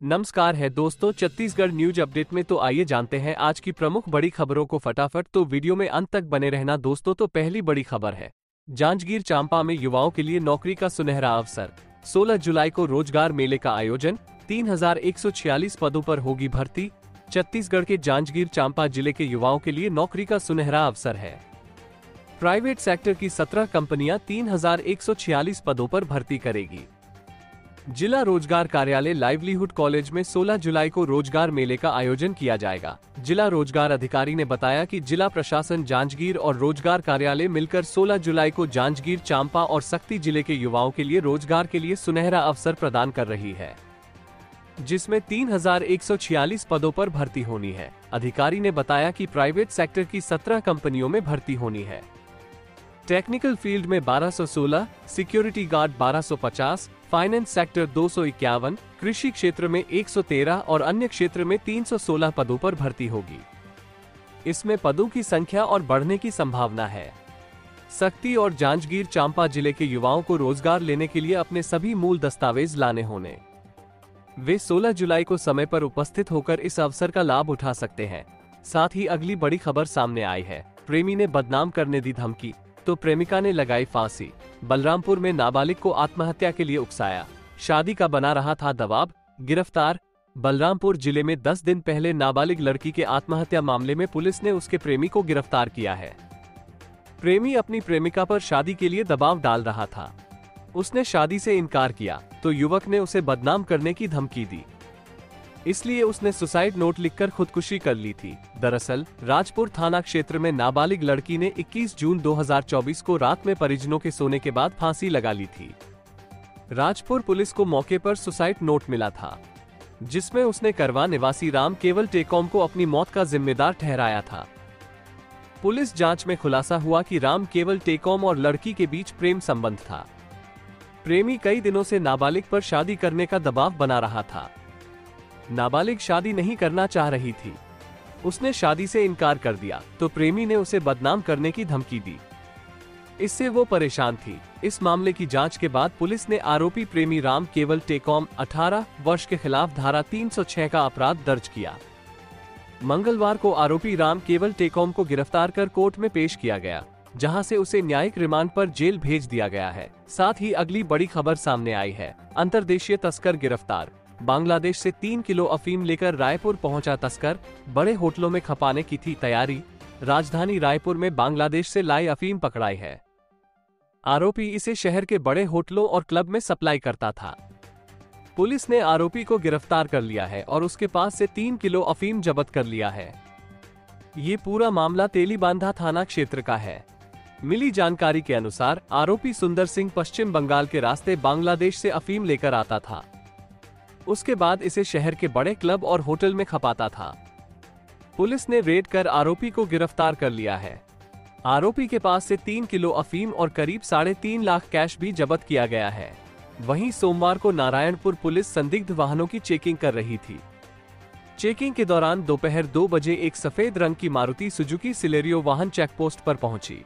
नमस्कार है दोस्तों, छत्तीसगढ़ न्यूज अपडेट में तो आइए जानते हैं आज की प्रमुख बड़ी खबरों को फटाफट। तो वीडियो में अंत तक बने रहना दोस्तों। तो पहली बड़ी खबर है, जांजगीर चांपा में युवाओं के लिए नौकरी का सुनहरा अवसर। 16 जुलाई को रोजगार मेले का आयोजन, 3146 पदों पर होगी भर्ती। छत्तीसगढ़ के जांजगीर चांपा जिले के युवाओं के लिए नौकरी का सुनहरा अवसर है। प्राइवेट सेक्टर की 17 कंपनियां 3146 पदों पर भर्ती करेगी। जिला रोजगार कार्यालय लाइवलीहुड कॉलेज में 16 जुलाई को रोजगार मेले का आयोजन किया जाएगा। जिला रोजगार अधिकारी ने बताया कि जिला प्रशासन जांजगीर और रोजगार कार्यालय मिलकर 16 जुलाई को जांजगीर चांपा और सक्ती जिले के युवाओं के लिए रोजगार के लिए सुनहरा अवसर प्रदान कर रही है, जिसमें 3146 पदों पर भर्ती होनी है। अधिकारी ने बताया कि प्राइवेट सेक्टर की 17 कंपनियों में भर्ती होनी है। टेक्निकल फील्ड में 1216, सिक्योरिटी गार्ड 1250, फाइनेंस सेक्टर 251, कृषि क्षेत्र में 113 और अन्य क्षेत्र में 316 पदों पर भर्ती होगी। इसमें पदों की संख्या और बढ़ने की संभावना है। सक्ती और जांजगीर चांपा जिले के युवाओं को रोजगार लेने के लिए अपने सभी मूल दस्तावेज लाने होने। वे 16 जुलाई को समय पर उपस्थित होकर इस अवसर का लाभ उठा सकते हैं। साथ ही अगली बड़ी खबर सामने आई है, प्रेमी ने बदनाम करने दी धमकी तो प्रेमिका ने लगाई फांसी। बलरामपुर में नाबालिग को आत्महत्या के लिए उकसाया, शादी का बना रहा था दबाव, गिरफ्तार। बलरामपुर जिले में 10 दिन पहले नाबालिग लड़की के आत्महत्या मामले में पुलिस ने उसके प्रेमी को गिरफ्तार किया है। प्रेमी अपनी प्रेमिका पर शादी के लिए दबाव डाल रहा था। उसने शादी से इनकार किया तो युवक ने उसे बदनाम करने की धमकी दी, इसलिए उसने सुसाइड नोट लिखकर खुदकुशी कर ली थी। दरअसल राजपुर थाना क्षेत्र में नाबालिग लड़की ने 21 जून 2024 को रात में परिजनों के सोने के बाद फांसी लगा ली थी। राजपुर पुलिस को मौके पर सुसाइड नोट मिला था, जिसमें उसने करवा निवासी राम केवल टेकॉम को अपनी मौत का जिम्मेदार ठहराया था। पुलिस जांच में खुलासा हुआ कि राम केवल टेकॉम और लड़की के बीच प्रेम संबंध था। प्रेमी कई दिनों से नाबालिग पर शादी करने का दबाव बना रहा था। नाबालिग शादी नहीं करना चाह रही थी, उसने शादी से इनकार कर दिया तो प्रेमी ने उसे बदनाम करने की धमकी दी। इससे वो परेशान थी। इस मामले की जांच के बाद पुलिस ने आरोपी प्रेमी राम केवल टेकॉम 18 वर्ष के खिलाफ धारा 306 का अपराध दर्ज किया। मंगलवार को आरोपी राम केवल टेकॉम को गिरफ्तार कर कोर्ट में पेश किया गया, जहां से उसे न्यायिक रिमांड पर जेल भेज दिया गया है। साथ ही अगली बड़ी खबर सामने आई है, अंतर्देशीय तस्कर गिरफ्तार। बांग्लादेश से 3 किलो अफीम लेकर रायपुर पहुंचा तस्कर, बड़े होटलों में खपाने की थी तैयारी। राजधानी रायपुर में बांग्लादेश से लाई अफीम पकड़ाई है। आरोपी इसे शहर के बड़े होटलों और क्लब में सप्लाई करता था। पुलिस ने आरोपी को गिरफ्तार कर लिया है और उसके पास से 3 किलो अफीम जब्त कर लिया है। ये पूरा मामला तेलीबांधा थाना क्षेत्र का है। मिली जानकारी के अनुसार आरोपी सुंदर सिंह पश्चिम बंगाल के रास्ते बांग्लादेश से अफीम लेकर आता था। उसके बाद इसे शहर के बड़े क्लब और होटल में खपाता था। पुलिस ने रेड कर आरोपी को गिरफ्तार कर लिया है। आरोपी के पास से 3 किलो अफीम और करीब 3.5 लाख कैश भी जब्त किया गया है। वहीं सोमवार को नारायणपुर पुलिस संदिग्ध वाहनों की चेकिंग कर रही थी। चेकिंग के दौरान दोपहर 2 बजे एक सफेद रंग की मारुति सुजुकी सिलेरियो वाहन चेकपोस्ट पर पहुंची।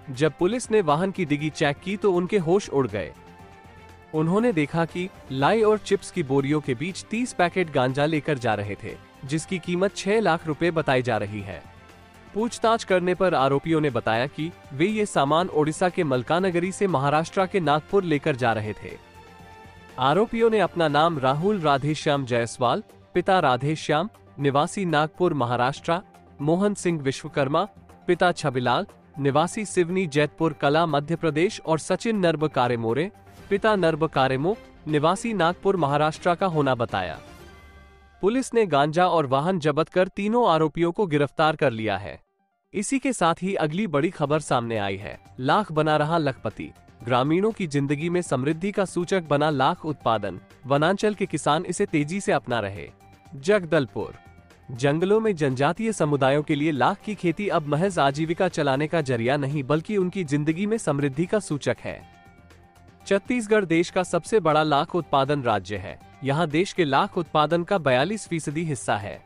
जब पुलिस ने वाहन की डिग्गी चेक की तो उनके होश उड़ गए। उन्होंने देखा कि लाई और चिप्स की बोरियों के बीच 30 पैकेट गांजा लेकर जा रहे थे, जिसकी कीमत 6 लाख रुपए बताई जा रही है। पूछताछ करने पर आरोपियों ने बताया कि वे ये सामान ओडिशा के मलकानगिरी से महाराष्ट्र के नागपुर लेकर जा रहे थे। आरोपियों ने अपना नाम राहुल राधेश्याम जायसवाल, पिता राधेश्याम, निवासी नागपुर महाराष्ट्र, मोहन सिंह विश्वकर्मा, पिता छबिलाल, निवासी सिवनी जैतपुर कला मध्य प्रदेश और सचिन नर्ब कारेमोरे, पिता नर्ब कारेमो, निवासी नागपुर महाराष्ट्र का होना बताया। पुलिस ने गांजा और वाहन जब्त कर तीनों आरोपियों को गिरफ्तार कर लिया है। इसी के साथ ही अगली बड़ी खबर सामने आई है, लाख बना रहा लखपति। ग्रामीणों की जिंदगी में समृद्धि का सूचक बना लाख उत्पादन, वनांचल के किसान इसे तेजी से अपना रहे। जगदलपुर जंगलों में जनजातीय समुदायों के लिए लाख की खेती अब महज आजीविका चलाने का जरिया नहीं बल्कि उनकी जिंदगी में समृद्धि का सूचक है। छत्तीसगढ़ देश का सबसे बड़ा लाख उत्पादन राज्य है। यहाँ देश के लाख उत्पादन का 42% हिस्सा है।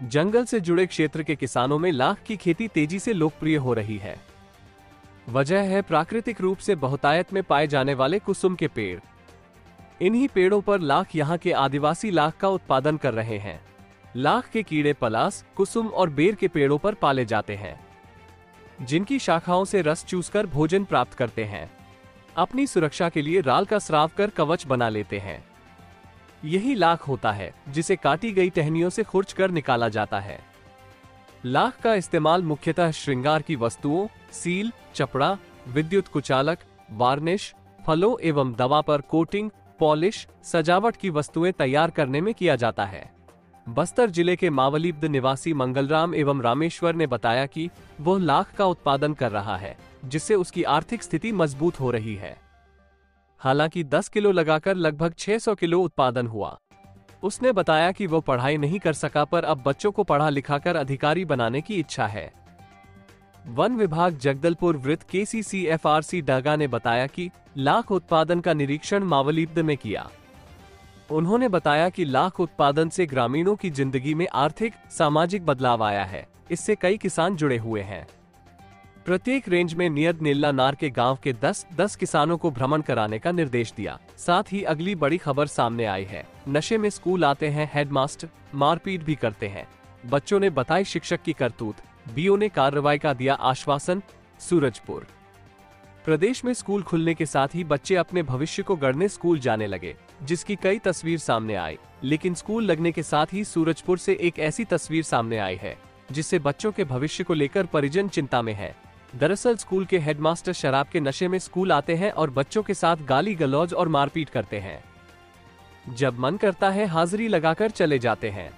जंगल से जुड़े क्षेत्र के किसानों में लाख की खेती तेजी से लोकप्रिय हो रही है। वजह है प्राकृतिक रूप से बहुतायत में पाए जाने वाले कुसुम के पेड़। इन्हीं पेड़ों पर लाख यहाँ के आदिवासी लाख का उत्पादन कर रहे हैं। लाख के कीड़े पलास, कुसुम और बेर के पेड़ों पर पाले जाते हैं, जिनकी शाखाओं से रस चूसकर भोजन प्राप्त करते हैं। अपनी सुरक्षा के लिए राल का स्राव कर कवच बना लेते हैं। यही लाख होता है जिसे काटी गई टहनियों से खुरच कर निकाला जाता है। लाख का इस्तेमाल मुख्यतः श्रृंगार की वस्तुओं, सील, चपड़ा, विद्युत कुचालक, वार्निश, फलों एवं दवा पर कोटिंग, पॉलिश, सजावट की वस्तुएं तैयार करने में किया जाता है। बस्तर जिले के मावलीब्द निवासी मंगलराम एवं रामेश्वर ने बताया कि वह लाख का उत्पादन कर रहा है, जिससे उसकी आर्थिक स्थिति मजबूत हो रही है। हालांकि 10 किलो लगाकर लगभग 600 किलो उत्पादन हुआ। उसने बताया कि वो पढ़ाई नहीं कर सका, पर अब बच्चों को पढ़ा लिखाकर अधिकारी बनाने की इच्छा है। वन विभाग जगदलपुर वृत्त KCCFRC डगा ने बताया कि लाख उत्पादन का निरीक्षण मावलीब्द में किया। उन्होंने बताया कि लाख उत्पादन से ग्रामीणों की जिंदगी में आर्थिक, सामाजिक बदलाव आया है। इससे कई किसान जुड़े हुए हैं। प्रत्येक रेंज में नियत नीला नार के गांव के 10 किसानों को भ्रमण कराने का निर्देश दिया। साथ ही अगली बड़ी खबर सामने आई है। नशे में स्कूल आते हैं हेडमास्टर, मारपीट भी करते हैं। बच्चों ने बताई शिक्षक की करतूत, BO ने कार्रवाई का दिया आश्वासन। सूरजपुर प्रदेश में स्कूल खुलने के साथ ही बच्चे अपने भविष्य को गढ़ने स्कूल जाने लगे, जिसकी कई तस्वीर सामने आई। लेकिन स्कूल लगने के साथ ही सूरजपुर से एक ऐसी तस्वीर सामने आई है जिससे बच्चों के भविष्य को लेकर परिजन चिंता में है। दरअसल स्कूल के हेडमास्टर शराब के नशे में स्कूल आते हैं और बच्चों के साथ गाली गलौज और मारपीट करते हैं। जब मन करता है हाजिरी लगाकर चले जाते हैं।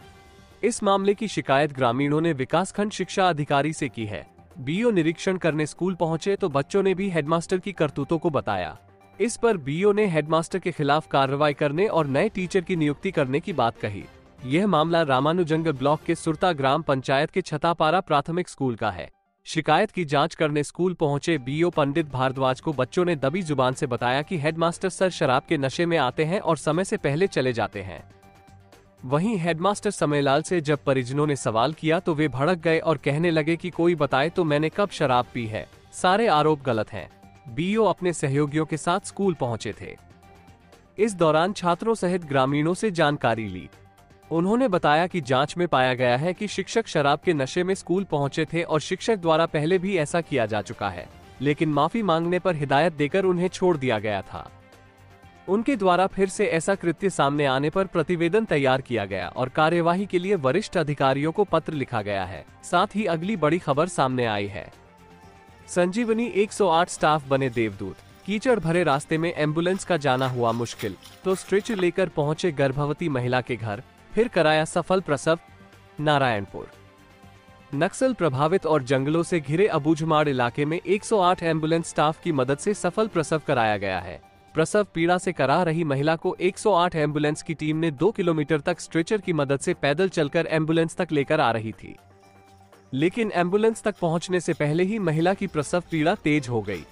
इस मामले की शिकायत ग्रामीणों ने विकासखंड शिक्षा अधिकारी से की है। BO निरीक्षण करने स्कूल पहुंचे तो बच्चों ने भी हेडमास्टर की करतूतों को बताया। इस पर BO ने हेडमास्टर के खिलाफ कार्रवाई करने और नए टीचर की नियुक्ति करने की बात कही। यह मामला रामानुजंग ब्लॉक के सुरता ग्राम पंचायत के छतापारा प्राथमिक स्कूल का है। शिकायत की जांच करने स्कूल पहुंचे BO पंडित भारद्वाज को बच्चों ने दबी जुबान से बताया कि हेडमास्टर सर शराब के नशे में आते हैं और समय से पहले चले जाते हैं। वहीं हेडमास्टर समयलाल से जब परिजनों ने सवाल किया तो वे भड़क गए और कहने लगे कि कोई बताए तो मैंने कब शराब पी है, सारे आरोप गलत हैं। BO अपने सहयोगियों के साथ स्कूल पहुंचे थे। इस दौरान छात्रों सहित ग्रामीणों से जानकारी ली। उन्होंने बताया कि जांच में पाया गया है कि शिक्षक शराब के नशे में स्कूल पहुंचे थे और शिक्षक द्वारा पहले भी ऐसा किया जा चुका है, लेकिन माफी मांगने पर हिदायत देकर उन्हें छोड़ दिया गया था। उनके द्वारा फिर से ऐसा कृत्य सामने आने पर प्रतिवेदन तैयार किया गया और कार्यवाही के लिए वरिष्ठ अधिकारियों को पत्र लिखा गया है। साथ ही अगली बड़ी खबर सामने आई है। संजीवनी 108 स्टाफ बने देवदूत। कीचड़ भरे रास्ते में एम्बुलेंस का जाना हुआ मुश्किल, तो स्ट्रेचर लेकर पहुंचे गर्भवती महिला के घर, फिर कराया सफल प्रसव। नारायणपुर नक्सल प्रभावित और जंगलों से घिरे अबूझमाड़ इलाके में 108 एम्बुलेंस स्टाफ की मदद से सफल प्रसव कराया गया है। प्रसव पीड़ा से करा रही महिला को 108 एम्बुलेंस की टीम ने 2 किलोमीटर तक स्ट्रेचर की मदद से पैदल चलकर एम्बुलेंस तक लेकर आ रही थी, लेकिन एम्बुलेंस तक पहुंचने से पहले ही महिला की प्रसव पीड़ा तेज हो गई,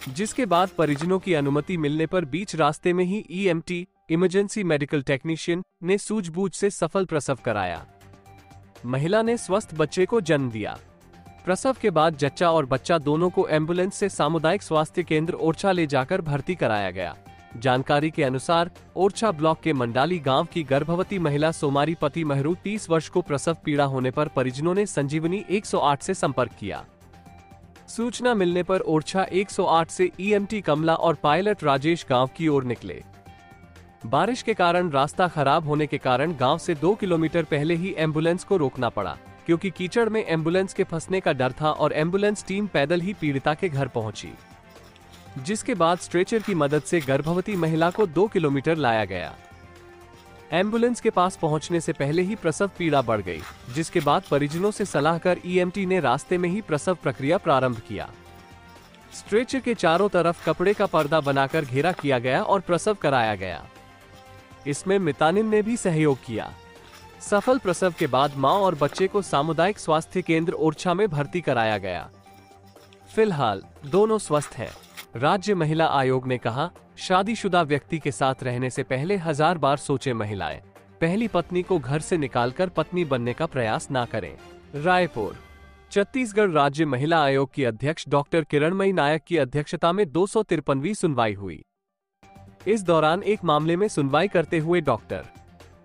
जिसके बाद परिजनों की अनुमति मिलने पर बीच रास्ते में ही EMT इमरजेंसी मेडिकल टेक्नीशियन ने सूझबूझ से सफल प्रसव कराया। महिला ने स्वस्थ बच्चे को जन्म दिया। प्रसव के बाद जच्चा और बच्चा दोनों को एम्बुलेंस से सामुदायिक स्वास्थ्य केंद्र ओरछा ले जाकर भर्ती कराया गया। जानकारी के अनुसार ओरछा ब्लॉक के मंडाली गांव की गर्भवती महिला सोमारी पति महरू 30 वर्ष को प्रसव पीड़ा होने पर परिजनों ने संजीवनी 108 से संपर्क किया। सूचना मिलने पर ओरछा 108 से EMT कमला और पायलट राजेश गांव की ओर निकले। बारिश के कारण रास्ता खराब होने के कारण गांव से 2 किलोमीटर पहले ही एम्बुलेंस को रोकना पड़ा, क्योंकि कीचड़ में एम्बुलेंस के फंसने का डर था और एम्बुलेंस टीम पैदल ही पीड़िता के घर पहुंची, जिसके बाद स्ट्रेचर की मदद से गर्भवती महिला को 2 किलोमीटर लाया गया। एम्बुलेंस के पास पहुंचने से पहले ही प्रसव पीड़ा बढ़ गई, जिसके बाद परिजनों से सलाह कर EMT ने रास्ते में ही प्रसव प्रक्रिया प्रारंभ किया। स्ट्रेचर के चारों तरफ कपड़े का पर्दा बनाकर घेरा किया गया और प्रसव कराया गया। इसमें मितानिन ने भी सहयोग किया। सफल प्रसव के बाद मां और बच्चे को सामुदायिक स्वास्थ्य केंद्र ओरछा में भर्ती कराया गया। फिलहाल दोनों स्वस्थ हैं। राज्य महिला आयोग ने कहा, शादीशुदा व्यक्ति के साथ रहने से पहले 1000 बार सोचे महिलाएं। पहली पत्नी को घर से निकालकर पत्नी बनने का प्रयास ना करें। रायपुर छत्तीसगढ़ राज्य महिला आयोग की अध्यक्ष डॉक्टर किरणमयी नायक की अध्यक्षता में 253वीं सुनवाई हुई। इस दौरान एक मामले में सुनवाई करते हुए डॉक्टर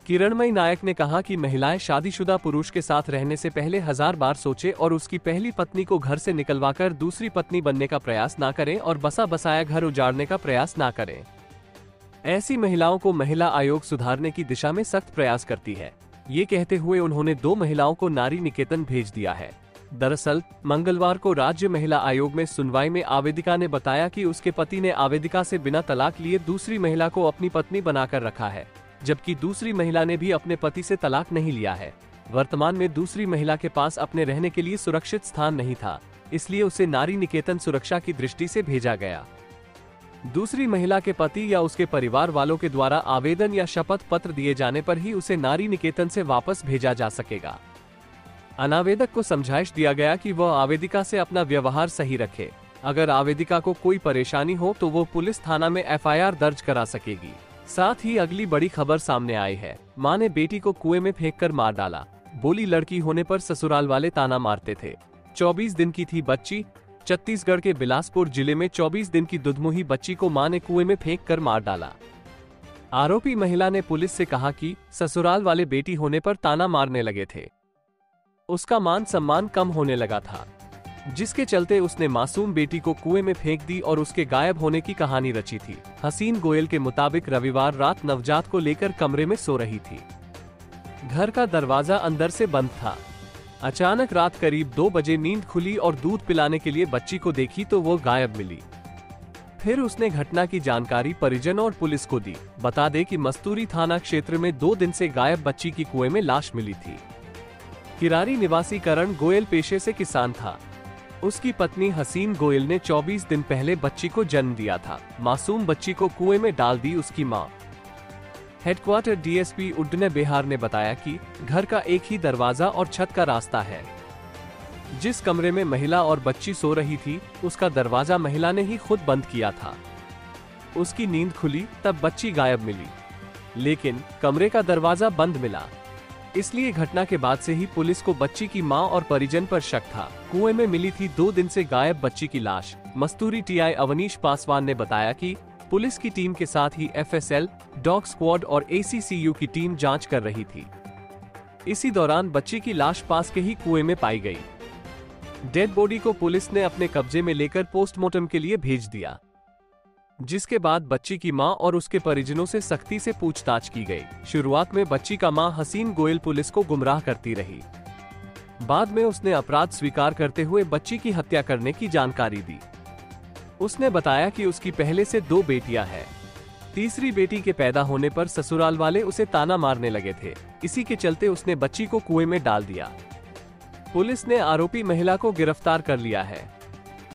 किरणमयी नायक ने कहा कि महिलाएं शादीशुदा पुरुष के साथ रहने से पहले 1000 बार सोचे और उसकी पहली पत्नी को घर से निकलवाकर दूसरी पत्नी बनने का प्रयास ना करें और बसा बसाया घर उजाड़ने का प्रयास ना करें। ऐसी महिलाओं को महिला आयोग सुधारने की दिशा में सख्त प्रयास करती है। ये कहते हुए उन्होंने 2 महिलाओं को नारी निकेतन भेज दिया है। दरअसल मंगलवार को राज्य महिला आयोग में सुनवाई में आवेदिका ने बताया कि उसके पति ने आवेदिका से बिना तलाक लिए दूसरी महिला को अपनी पत्नी बनाकर रखा है, जबकि दूसरी महिला ने भी अपने पति से तलाक नहीं लिया है। वर्तमान में दूसरी महिला के पास अपने रहने के लिए सुरक्षित स्थान नहीं था, इसलिए उसे नारी निकेतन सुरक्षा की दृष्टि से भेजा गया। दूसरी महिला के पति या उसके परिवार वालों के द्वारा आवेदन या शपथ पत्र दिए जाने पर ही उसे नारी निकेतन से वापस भेजा जा सकेगा। अनावेदक को समझाइश दिया गया कि वह आवेदिका से अपना व्यवहार सही रखे। अगर आवेदिका को कोई परेशानी हो तो वो पुलिस थाना में FIR दर्ज करा सकेगी। साथ ही अगली बड़ी खबर सामने आई है। मां ने बेटी को कुएं में फेंककर मार डाला। बोली लड़की होने पर ससुराल वाले ताना मारते थे। 24 दिन की थी बच्ची। छत्तीसगढ़ के बिलासपुर जिले में 24 दिन की दुधमुही बच्ची को मां ने कुएं में फेंककर मार डाला। आरोपी महिला ने पुलिस से कहा कि ससुराल वाले बेटी होने पर ताना मारने लगे थे। उसका मान सम्मान कम होने लगा था, जिसके चलते उसने मासूम बेटी को कुएं में फेंक दी और उसके गायब होने की कहानी रची थी। हसीन गोयल के मुताबिक रविवार रात नवजात को लेकर कमरे में सो रही थी। घर का दरवाजा अंदर से बंद था। अचानक रात करीब 2 बजे नींद खुली और दूध पिलाने के लिए बच्ची को देखी तो वो गायब मिली। फिर उसने घटना की जानकारी परिजन और पुलिस को दी। बता दें कि मस्तूरी थाना क्षेत्र में 2 दिन से गायब बच्ची की कुएं में लाश मिली थी। किरारी निवासी करण गोयल पेशे से किसान था। उसकी पत्नी हसीन गोयल ने 24 दिन पहले बच्ची को जन्म दिया था। मासूम बच्ची को कुएं में डाल दी उसकी मां। हेडक्वार्टर DSP उड्डने बिहार ने बताया कि घर का एक ही दरवाजा और छत का रास्ता है। जिस कमरे में महिला और बच्ची सो रही थी, उसका दरवाजा महिला ने ही खुद बंद किया था। उसकी नींद खुली तब बच्ची गायब मिली, लेकिन कमरे का दरवाजा बंद मिला। इसलिए घटना के बाद से ही पुलिस को बच्ची की मां और परिजन पर शक था। कुएं में मिली थी 2 दिन से गायब बच्ची की लाश। मस्तूरी TI अवनीश पासवान ने बताया कि पुलिस की टीम के साथ ही FSL, डॉग स्क्वाड और ACCU की टीम जांच कर रही थी। इसी दौरान बच्ची की लाश पास के ही कुएं में पाई गई। डेड बॉडी को पुलिस ने अपने कब्जे में लेकर पोस्टमार्टम के लिए भेज दिया, जिसके बाद बच्ची की मां और उसके परिजनों से सख्ती से पूछताछ की गई। शुरुआत में बच्ची का मां हसीन गोयल पुलिस को गुमराह करती रही। बाद में उसने अपराध स्वीकार करते हुए बच्ची की हत्या करने की जानकारी दी। उसने बताया कि उसकी पहले से 2 बेटियां हैं। तीसरी बेटी के पैदा होने पर ससुराल वाले उसे ताना मारने लगे थे। इसी के चलते उसने बच्ची को कुएं में डाल दिया। पुलिस ने आरोपी महिला को गिरफ्तार कर लिया है।